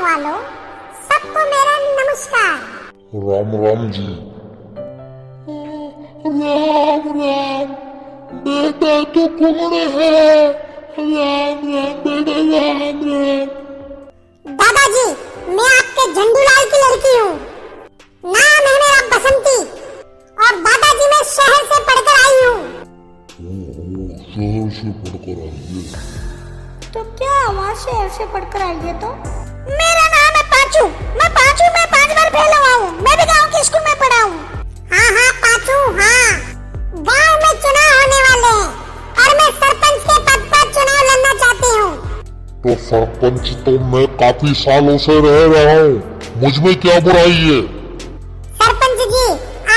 वालों, सबको मेरा नमस्कार। राम राम जी। राम राम बेटा, तो कौन है? राम राम बेटा, राम राम। दादाजी, मैं आपके झंडूलाल की लड़की हूँ। नाम है मेरा बसंती और दादाजी मैं शहर से पढ़कर आई हूँ। शहर से पढ़कर आई है? तो क्या वहाँ शहर से पढ़कर आई है? तो मेरा नाम है पांचू। मैं 5 बार फेल हुआ हूँ। मैं भी गांव के स्कूल में पढ़ा हूँ। हाँ हाँ पांचू, हाँ। गांव में चुनाव होने वाले हैं और मैं सरपंच के पद पर चुनाव लड़ना चाहती हूँ। तो सरपंच तो मैं काफी सालों से रह रहा हूँ, मुझ में क्या बुराई है? सरपंच जी,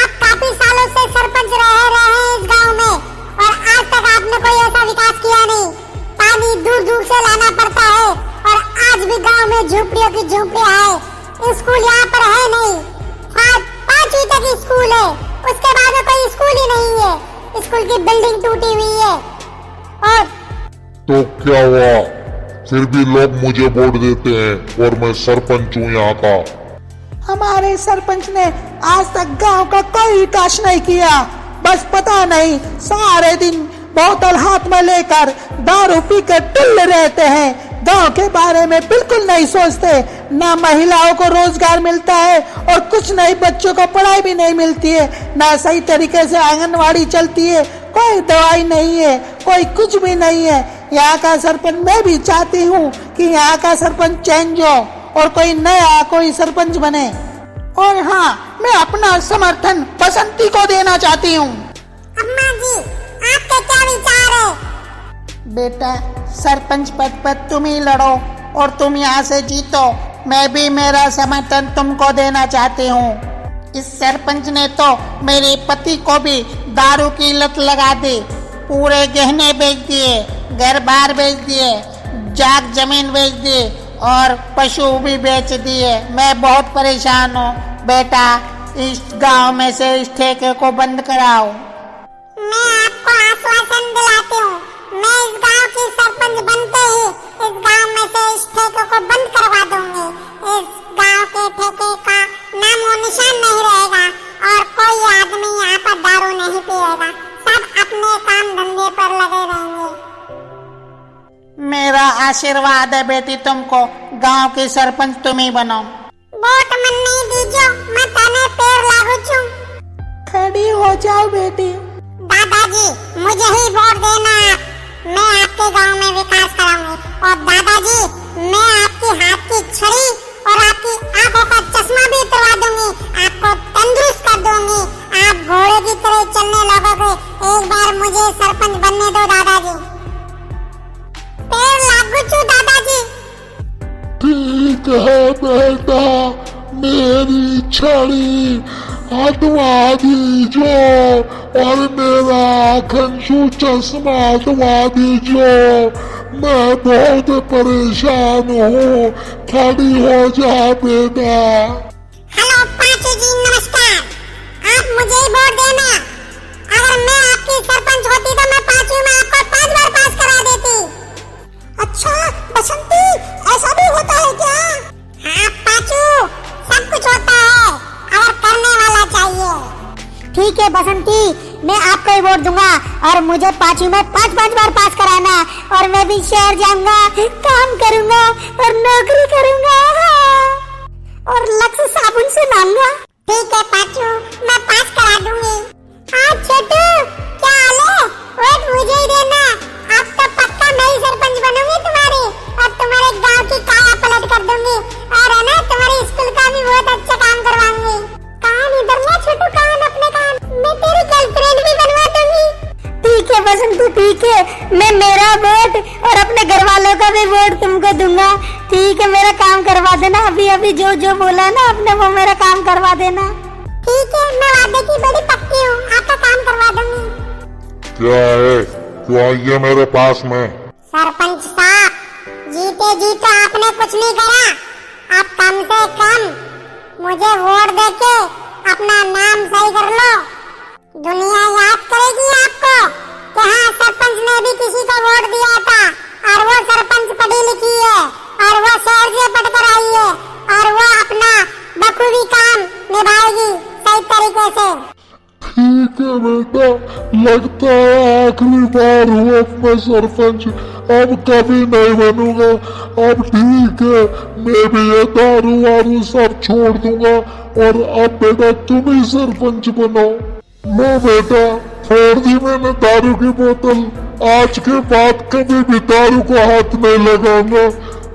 आप काफी सालों से सरपंच रह रहे हैं इस गांव में और आज तक आपने कोई ऐसा विकास किया नहीं। पानी दूर दूर से लाना पड़ता है और आज भी गांव में झोपड़ियों की झोपड़ियां है। स्कूल यहाँ पर है नहीं। 5वीं तक स्कूल है, उसके बाद में कोई स्कूल ही नहीं है। स्कूल की बिल्डिंग टूटी हुई है। और तो क्या हुआ, फिर भी लोग मुझे वोट देते हैं और मैं सरपंच हूँ यहाँ का। हमारे सरपंच ने आज तक गांव का कोई विकास नहीं किया। बस पता नहीं सारे दिन बोतल हाथ में लेकर दारू पीकर टुल्ले रहते हैं। गांव के बारे में बिल्कुल नहीं सोचते। ना महिलाओं को रोजगार मिलता है और कुछ नहीं, बच्चों को पढ़ाई भी नहीं मिलती है। ना सही तरीके से आंगनवाड़ी चलती है, कोई दवाई नहीं है, कोई कुछ भी नहीं है। यहाँ का सरपंच, मैं भी चाहती हूँ कि यहाँ का सरपंच चेंज हो और कोई नया कोई सरपंच बने। और हाँ, मैं अपना समर्थन बसंती को देना चाहती हूँ। अम्मा जी, आपके क्या विचार है? बेटा, सरपंच पद पर तुम ही लड़ो और तुम यहाँ से जीतो। मैं भी मेरा समर्थन तुमको देना चाहती हूँ। इस सरपंच ने तो मेरे पति को भी दारू की लत लगा दी। पूरे गहने बेच दिए, घर बार बेच दिए, जाग जमीन बेच दी और पशु भी बेच दिए। मैं बहुत परेशान हूँ। बेटा, इस गांव में से इस ठेके को बंद कराओ। मैं आपको आश्वासन दिलाती हूँ, मैं इस गांव की सरपंच बनते ही इस गांव में से इस ठेके को बंद करवा दूंगी। इस गांव के ठेके का नाम और निशान नहीं रहेगा और कोई आदमी यहाँ पर दारू नहीं पिएगा। सब अपने काम धंधे पर लगे रहेंगे। मेरा आशीर्वाद है बेटी, तुमको गांव की सरपंच तुम ही बनो। वोट मन नहीं दीजो, मैं तने पैर लागू छू। खड़ी हो जाओ बेटी। दादाजी, मुझे ही वोट देना। मैं आपके गांव में विकास कराऊंगी और दादाजी, मैं आपकी हाथ की छड़ी और आपकी आंखों का चश्मा भी उतरवा दूंगी। आपको तंदुरुस्त कर दूंगी। आप घोड़े की तरह चलने लगोगे। एक बार मुझे सरपंच बनने दो दादाजी। पैर लागू छू दादाजी। ठीक है बेटा, मेरी छड़ी हटवा दीजो और मेरा आंखों चश्मा हटवा दीजो। मैं बहुत परेशान हूँ, खड़ी हो जा बेटा। हेलो पांचू जी, नमस्कार। आप मुझे ही वोट देना। अगर मैं आपकी सरपंच होती तो मैं 5वीं में आपको 5 बार पास करा देती। अच्छा बसंती, ऐसा भी होता है क्या? हाँ पांचू, सब कुछ होता है अगर करने वाला चाहिए। ठीक है बसंती, मैं आपको ही वोट दूंगा और मुझे 5वीं में 5 बार पास कराना और मैं भी शहर जाऊंगा, काम करूंगा और नौकरी करूंगा और लक्ष्य साबुन से नहाऊंगा। ठीक है पांचू, मैं पास करा दूंगी। हाँ छोटू, क्या हाल है? वोट मुझे ही देना। अब तो पक्का मैं ही सरपंच बनूंगी तुम्हारी और तुम्हारे गांव की काया पलट कर दूंगी और है ना, तुम्हारे स्कूल का भी बहुत अच्छा काम करवाऊंगी। कान इधर ले छोटू, कान अपने कान। मैं तेरी गर्लफ्रेंड भी बनवा दूंगी। ठीक है बसंती, ठीक है। मैं मेरा वोट और अपने घर वालों का भी वोट तुमको दूंगा। ठीक है, मेरा काम करवा देना। अभी अभी जो जो बोला ना आपने, वो मेरा काम करवा देना। ठीक है, मैं वादे की बड़ी पक्की हूँ, आपका काम करवा दूंगी। क्या है, क्यों आई है मेरे पास में? सरपंच साहब, जीते जी तो आपने कुछ नहीं करा। आप कम से कम मुझे वोट देके अपना नाम सही कर लो। दुनिया याद करेगी आपको कि हाँ, सरपंच ने भी किसी को वोट दिया था और वो सरपंच पढ़ी लिखी है और वो शहर से पढ़कर आई है और वो अपना बखूबी काम निभाएगी सही तरीके से। ठीक है बेटा, लगता है आखिरी बार हुआ मैं सरपंच, अब कभी नहीं बनूंगा। अब ठीक है, मैं भी ये दारू वारू सब छोड़ दूंगा और अब बेटा तुम ही सरपंच बनो। लो बेटा, फोड़ दी मैंने दारू की बोतल, आज के बाद कभी भी दारू को हाथ नहीं लगाऊंगा।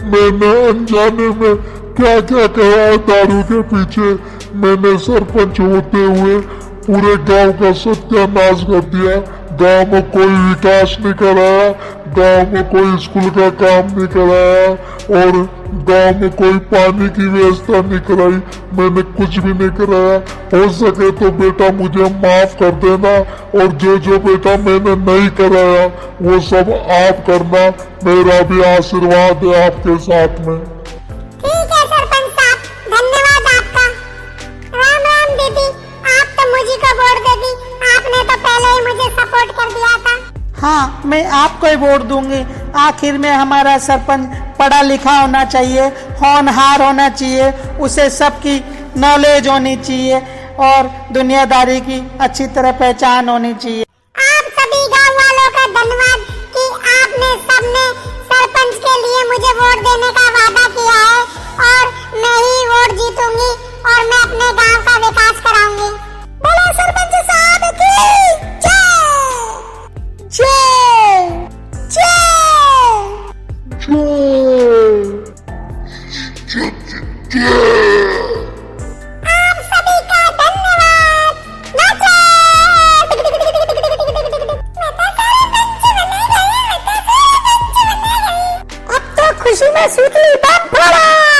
मैंने अनजाने में क्या क्या कहा है दारू के पीछे। मैंने सरपंच होते हुए पूरे गांव का सत्यानाश कर दिया। गांव में कोई विकास नहीं कराया, गांव में कोई स्कूल का काम नहीं कराया और गांव में कोई पानी की व्यवस्था नहीं कराई। मैंने कुछ भी नहीं कराया। हो सके तो बेटा मुझे माफ कर देना और जो बेटा मैंने नहीं कराया वो सब आप करना। मेरा भी आशीर्वाद है आपके साथ में। ठीक है सरपंच साहब, धन्यवाद आपका। राम राम दीदी, आप तो मुझे को वोट दे दी, आपने तो पहले ही मुझे सपोर्ट कर दिया था। हाँ, मैं आपको ही वोट दूंगी। आखिर में हमारा सरपंच पढ़ा लिखा होना चाहिए, होनहार होना चाहिए, उसे सबकी नॉलेज होनी चाहिए और दुनियादारी की अच्छी तरह पहचान होनी चाहिए। आप सभी गांव वालों का धन्यवाद कि आपने सबने सरपंच के लिए मुझे वोट देने का वादा किया है और मैं ही वोट जीतूंगी और मैं अपने गांव का विकास कराऊंगी। बोलो सरपंच साहब की जय जय जय। आप सभी का धन्यवाद। नाचो। अब तो खुशी में सूतली बम फोड़ो।